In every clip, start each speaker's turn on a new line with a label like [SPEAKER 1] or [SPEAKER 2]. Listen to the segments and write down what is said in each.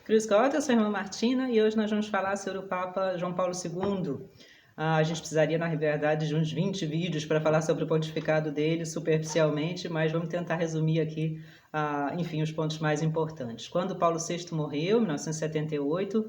[SPEAKER 1] Cruz Cota, eu sou a irmã Martina e hoje nós vamos falar sobre o Papa João Paulo II. A gente precisaria, na verdade, de uns 20 vídeos para falar sobre o pontificado dele, superficialmente, mas vamos tentar resumir aqui, enfim, os pontos mais importantes. Quando Paulo VI morreu, em 1978,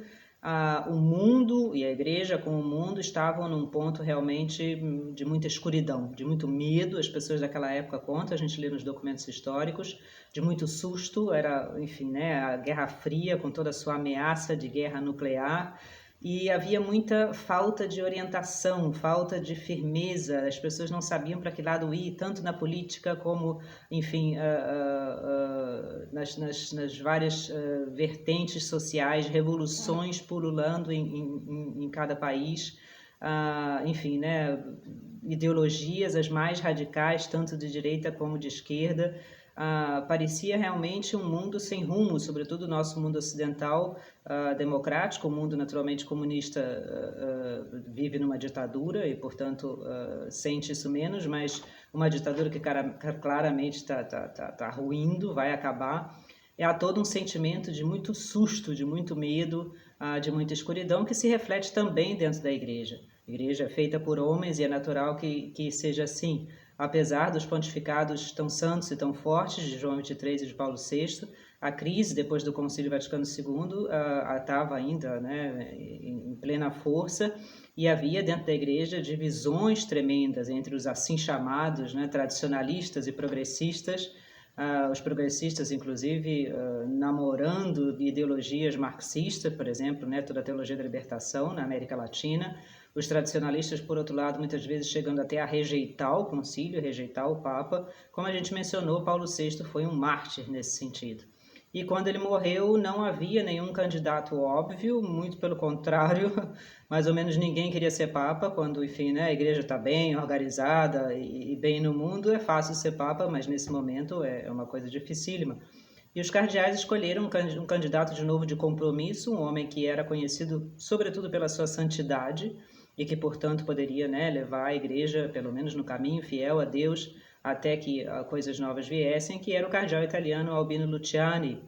[SPEAKER 1] o mundo e a igreja com o mundo estavam num ponto realmente de muita escuridão, de muito medo. As pessoas daquela época contam, a gente lê nos documentos históricos, de muito susto. Era, enfim, né, a Guerra Fria com toda a sua ameaça de guerra nuclear, e havia muita falta de orientação, falta de firmeza. As pessoas não sabiam para que lado ir, tanto na política como, enfim, nas várias vertentes sociais, revoluções pululando em cada país, enfim, né, ideologias as mais radicais, tanto de direita como de esquerda. Parecia realmente um mundo sem rumo, sobretudo o nosso mundo ocidental, democrático. O mundo naturalmente comunista vive numa ditadura e, portanto, sente isso menos, mas uma ditadura que claramente está ruindo, vai acabar. Há todo um sentimento de muito susto, de muito medo, de muita escuridão, que se reflete também dentro da igreja. A igreja é feita por homens e é natural que seja assim. Apesar dos pontificados tão santos e tão fortes de João XXIII e de Paulo VI, a crise depois do Concílio Vaticano II estava ainda, né, em plena força, e havia dentro da igreja divisões tremendas entre os assim chamados, né, tradicionalistas e progressistas. Os progressistas, inclusive, namorando ideologias marxistas, por exemplo, né, toda a teologia da libertação na América Latina. Os tradicionalistas, por outro lado, muitas vezes chegando até a rejeitar o concílio, rejeitar o Papa. Como a gente mencionou, Paulo VI foi um mártir nesse sentido. E quando ele morreu, não havia nenhum candidato óbvio, muito pelo contrário, mais ou menos ninguém queria ser Papa. Quando, enfim, né, a igreja está bem organizada e bem no mundo, é fácil ser Papa, mas nesse momento é uma coisa dificílima. E os cardeais escolheram um candidato de novo de compromisso, um homem que era conhecido sobretudo pela sua santidade e que, portanto, poderia, né, levar a igreja, pelo menos no caminho fiel a Deus, até que coisas novas viessem, que era o cardeal italiano Albino Luciani,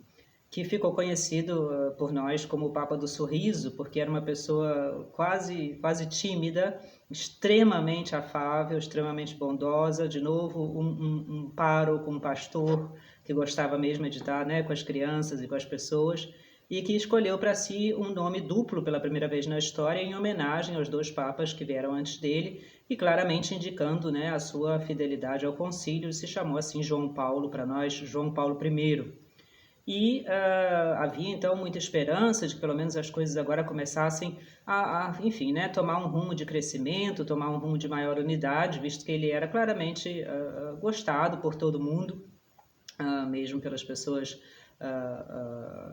[SPEAKER 1] que ficou conhecido por nós como o Papa do Sorriso, porque era uma pessoa quase tímida, extremamente afável, extremamente bondosa. De novo, um pároco, um pastor que gostava mesmo de estar, né, com as crianças e com as pessoas, e que escolheu para si um nome duplo pela primeira vez na história, em homenagem aos dois papas que vieram antes dele, e claramente indicando, né, a sua fidelidade ao concílio. Se chamou assim João Paulo, para nós, João Paulo I. E havia então muita esperança de que pelo menos as coisas agora começassem enfim, né, tomar um rumo de crescimento, tomar um rumo de maior unidade, visto que ele era claramente gostado por todo mundo, mesmo pelas pessoas,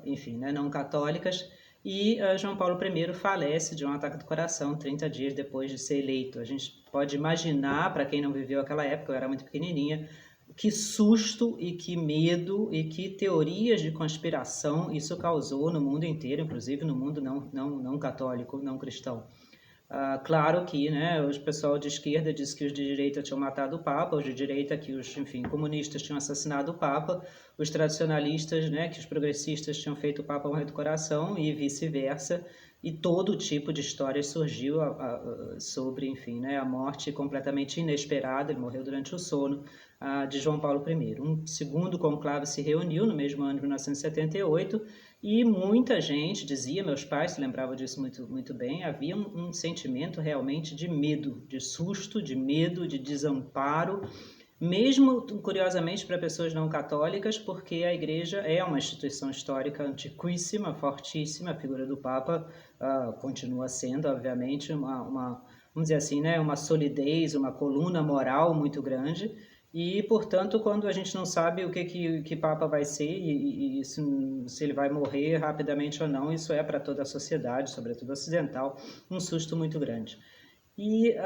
[SPEAKER 1] enfim, né, não católicas. E João Paulo I falece de um ataque do coração 30 dias depois de ser eleito. A gente pode imaginar, para quem não viveu aquela época, eu era muito pequenininha, que susto e que medo e que teorias de conspiração isso causou no mundo inteiro, inclusive no mundo não católico, não cristão. Claro que, né, o pessoal de esquerda diz que os de direita tinham matado o Papa, os de direita que os, enfim, comunistas tinham assassinado o Papa, os tradicionalistas, né, que os progressistas tinham feito o Papa morrer do coração e vice-versa, e todo tipo de história surgiu sobre, enfim, né, a morte completamente inesperada. Ele morreu durante o sono, de João Paulo I. Um segundo conclave se reuniu no mesmo ano de 1978 e muita gente dizia, meus pais se lembravam disso muito bem, havia um sentimento realmente de medo, de susto, de medo, de desamparo, mesmo, curiosamente, para pessoas não católicas, porque a igreja é uma instituição histórica antiquíssima, fortíssima. A figura do Papa continua sendo, obviamente, vamos dizer assim, né, uma solidez, uma coluna moral muito grande. E, portanto, quando a gente não sabe o que Papa vai ser e se ele vai morrer rapidamente ou não, isso é para toda a sociedade, sobretudo ocidental, um susto muito grande. E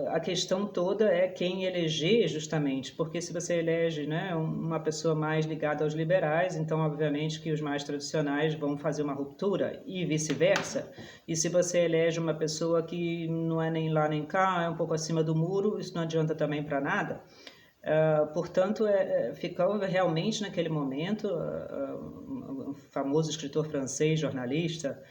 [SPEAKER 1] a questão toda é quem eleger, justamente, porque se você elege, né, uma pessoa mais ligada aos liberais, então obviamente que os mais tradicionais vão fazer uma ruptura e vice-versa. E se você elege uma pessoa que não é nem lá nem cá, é um pouco acima do muro, isso não adianta também para nada. Portanto, ficou realmente naquele momento, um famoso escritor francês, jornalista,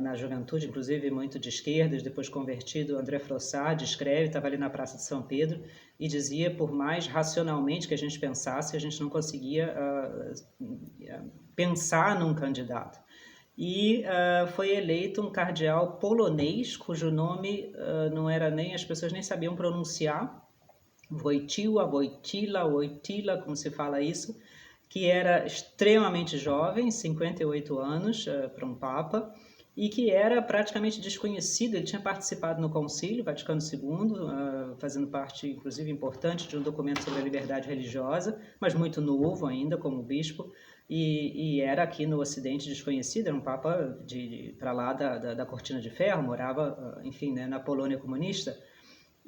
[SPEAKER 1] na juventude, inclusive muito de esquerdas, depois convertido, André Frossard, escreve, estava ali na Praça de São Pedro, e dizia, por mais racionalmente que a gente pensasse, a gente não conseguia pensar num candidato. E foi eleito um cardeal polonês, cujo nome não era nem, as pessoas nem sabiam pronunciar, Wojtyła, como se fala isso, que era extremamente jovem, 58 anos para um papa, e que era praticamente desconhecido. Ele tinha participado no Concílio Vaticano II, fazendo parte, inclusive, importante de um documento sobre a liberdade religiosa, mas muito novo ainda como bispo, e era aqui no Ocidente desconhecido, era um papa para lá da Cortina de Ferro, morava, enfim, né, na Polônia comunista.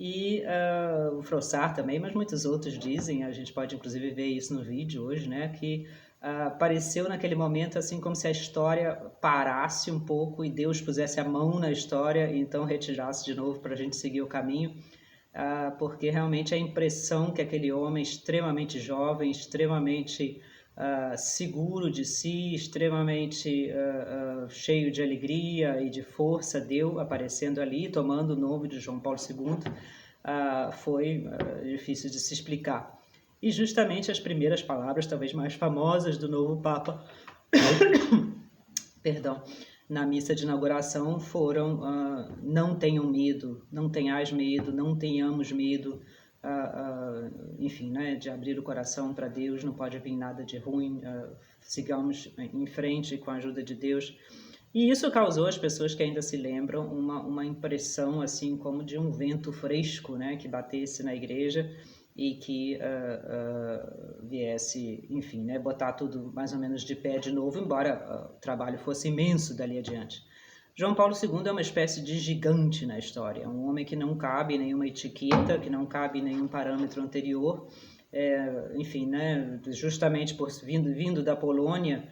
[SPEAKER 1] E o Frossard também, mas muitos outros dizem, a gente pode inclusive ver isso no vídeo hoje, né, que pareceu naquele momento assim como se a história parasse um pouco e Deus pusesse a mão na história e então retirasse de novo para a gente seguir o caminho, porque realmente a impressão que aquele homem extremamente jovem, extremamente seguro de si, extremamente cheio de alegria e de força, deu aparecendo ali, tomando o nome de João Paulo II, foi difícil de se explicar. E justamente as primeiras palavras, talvez mais famosas do novo Papa, perdão, na missa de inauguração foram não tenham medo, não tenhais medo, não tenhamos medo, enfim, né, de abrir o coração para Deus, não pode vir nada de ruim, sigamos em frente com a ajuda de Deus. E isso causou às pessoas que ainda se lembram uma impressão assim como de um vento fresco, né, que batesse na igreja e que viesse, enfim, né, botar tudo mais ou menos de pé de novo, embora o trabalho fosse imenso dali adiante. João Paulo II é uma espécie de gigante na história, um homem que não cabe em nenhuma etiqueta, que não cabe em nenhum parâmetro anterior, enfim, né, justamente por vindo da Polônia,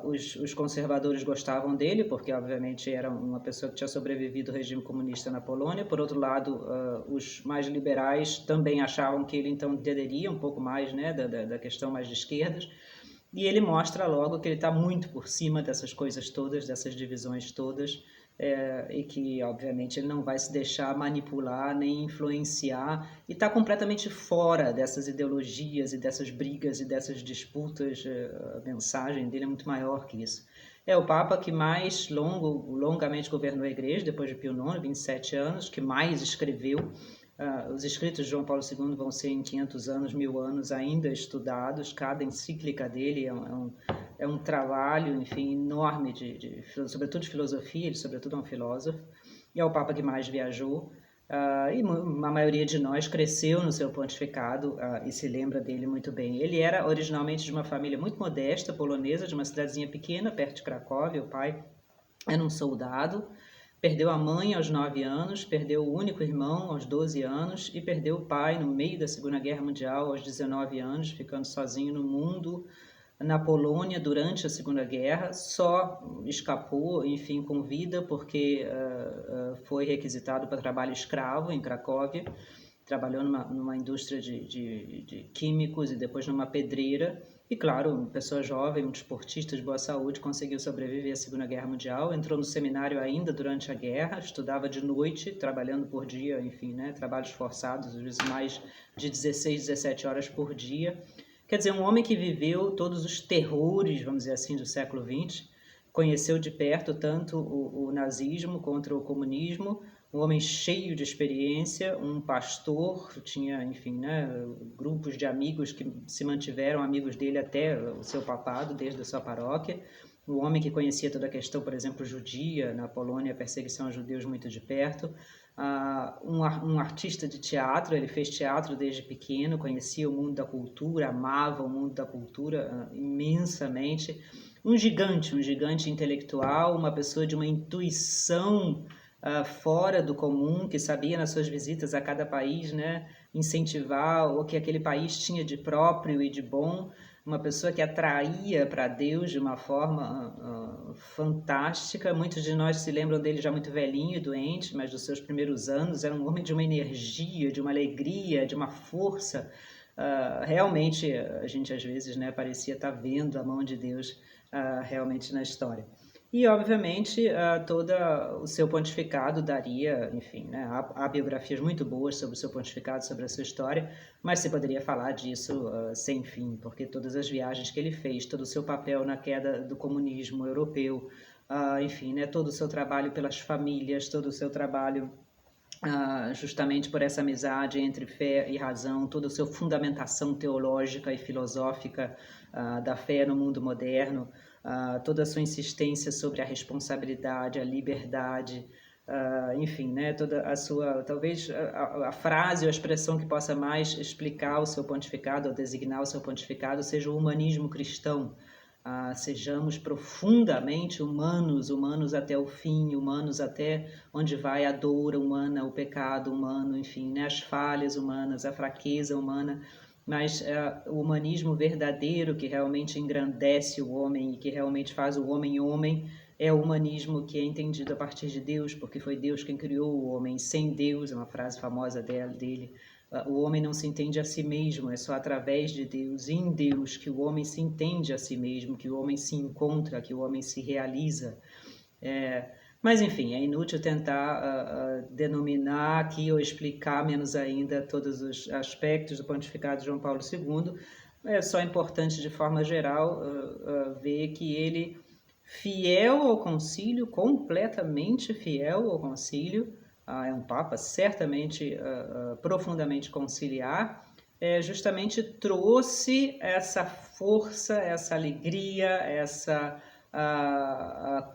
[SPEAKER 1] os conservadores gostavam dele, porque obviamente era uma pessoa que tinha sobrevivido ao regime comunista na Polônia. Por outro lado, os mais liberais também achavam que ele então entenderia um pouco mais, né, da questão mais de esquerdas. E ele mostra logo que ele está muito por cima dessas coisas todas, dessas divisões todas, e que, obviamente, ele não vai se deixar manipular nem influenciar e está completamente fora dessas ideologias e dessas brigas e dessas disputas. A mensagem dele é muito maior que isso. É o Papa que mais longamente governou a Igreja, depois de Pio IX, 27 anos, que mais escreveu. Os escritos de João Paulo II vão ser em 500 anos, 1000 anos ainda estudados. Cada encíclica dele é um trabalho, enfim, enorme, sobretudo de filosofia. Ele, sobretudo, é um filósofo. E é o Papa que mais viajou. E a maioria de nós cresceu no seu pontificado e se lembra dele muito bem. Ele era originalmente de uma família muito modesta, polonesa, de uma cidadezinha pequena, perto de Cracóvia. O pai era um soldado. Perdeu a mãe aos 9 anos, perdeu o único irmão aos 12 anos e perdeu o pai no meio da Segunda Guerra Mundial aos 19 anos, ficando sozinho no mundo, na Polônia durante a Segunda Guerra. Só escapou, enfim, com vida, porque foi requisitado para trabalho escravo em Cracóvia. Trabalhou numa indústria de químicos e depois numa pedreira. E claro, uma pessoa jovem, um desportista de boa saúde, conseguiu sobreviver à Segunda Guerra Mundial, entrou no seminário ainda durante a guerra, estudava de noite, trabalhando por dia, enfim, né, trabalhos forçados, às vezes mais de 16, 17 horas por dia. Quer dizer, um homem que viveu todos os terrores, vamos dizer assim, do século XX, conheceu de perto tanto o nazismo contra o comunismo, um homem cheio de experiência, um pastor, tinha, enfim, né, grupos de amigos que se mantiveram amigos dele até o seu papado, desde a sua paróquia, um homem que conhecia toda a questão, por exemplo, judia, na Polônia, a perseguição a judeus muito de perto, um artista de teatro, ele fez teatro desde pequeno, conhecia o mundo da cultura, amava o mundo da cultura imensamente, um gigante intelectual, uma pessoa de uma intuição fora do comum, que sabia nas suas visitas a cada país, né, incentivar o que aquele país tinha de próprio e de bom. uma pessoa que atraía para Deus de uma forma fantástica. Muitos de nós se lembram dele já muito velhinho e doente, mas dos seus primeiros anos era um homem de uma energia, de uma alegria, de uma força. Realmente, a gente às vezes, né, parecia estar vendo a mão de Deus realmente na história. E, obviamente, todo o seu pontificado daria, enfim, né, há biografias muito boas sobre o seu pontificado, sobre a sua história, mas se poderia falar disso sem fim, porque todas as viagens que ele fez, todo o seu papel na queda do comunismo europeu, enfim, né, todo o seu trabalho pelas famílias, todo o seu trabalho justamente por essa amizade entre fé e razão, toda a sua fundamentação teológica e filosófica da fé no mundo moderno, toda a sua insistência sobre a responsabilidade, a liberdade, enfim, né, toda a sua, talvez a frase ou a expressão que possa mais explicar o seu pontificado ou designar o seu pontificado seja o humanismo cristão. Sejamos profundamente humanos, humanos até o fim, humanos até onde vai a dor humana, o pecado humano, enfim, né, as falhas humanas, a fraqueza humana, mas o humanismo verdadeiro que realmente engrandece o homem e que realmente faz o homem homem é o humanismo que é entendido a partir de Deus, porque foi Deus quem criou o homem. Sem Deus, é uma frase famosa dele, o homem não se entende a si mesmo, é só através de Deus, em Deus, que o homem se entende a si mesmo, que o homem se encontra, que o homem se realiza. Mas, enfim, é inútil tentar denominar aqui ou explicar menos ainda todos os aspectos do pontificado de João Paulo II. É só importante, de forma geral, ver que ele, fiel ao concílio, completamente fiel ao concílio, é um Papa certamente profundamente conciliar, justamente trouxe essa força, essa alegria, essa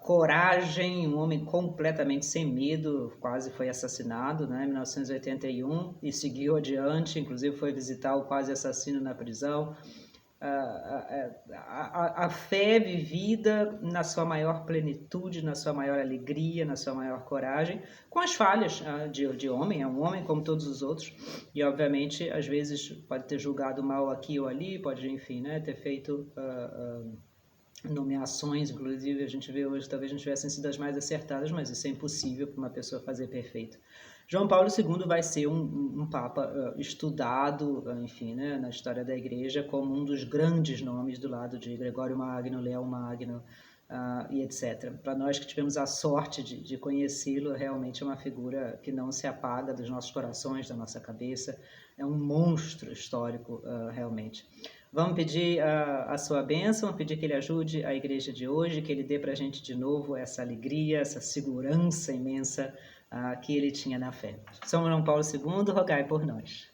[SPEAKER 1] coragem, um homem completamente sem medo, quase foi assassinado, né, em 1981, e seguiu adiante, inclusive foi visitar o quase assassino na prisão. A fé vivida na sua maior plenitude, na sua maior alegria, na sua maior coragem, com as falhas de homem, é um homem como todos os outros, e obviamente às vezes pode ter julgado mal aqui ou ali, pode, enfim, né, ter feito nomeações, inclusive a gente vê hoje, talvez não tivessem sido as mais acertadas, mas isso é impossível para uma pessoa fazer perfeito. João Paulo II vai ser um Papa estudado, enfim, né, na história da Igreja, como um dos grandes nomes do lado de Gregório Magno, Leão Magno, e etc. Para nós que tivemos a sorte de conhecê-lo, realmente é uma figura que não se apaga dos nossos corações, da nossa cabeça, é um monstro histórico, realmente. Vamos pedir a sua bênção, pedir que ele ajude a igreja de hoje, que ele dê para a gente de novo essa alegria, essa segurança imensa que ele tinha na fé. São João Paulo II, rogai por nós.